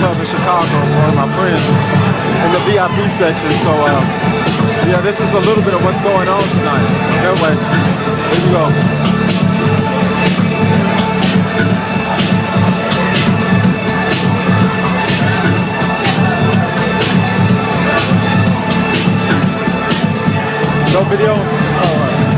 Club in Chicago, one of my friends, in the VIP section. So, yeah, this is a little bit of what's going on tonight. Anyway, here you go. No video? All right.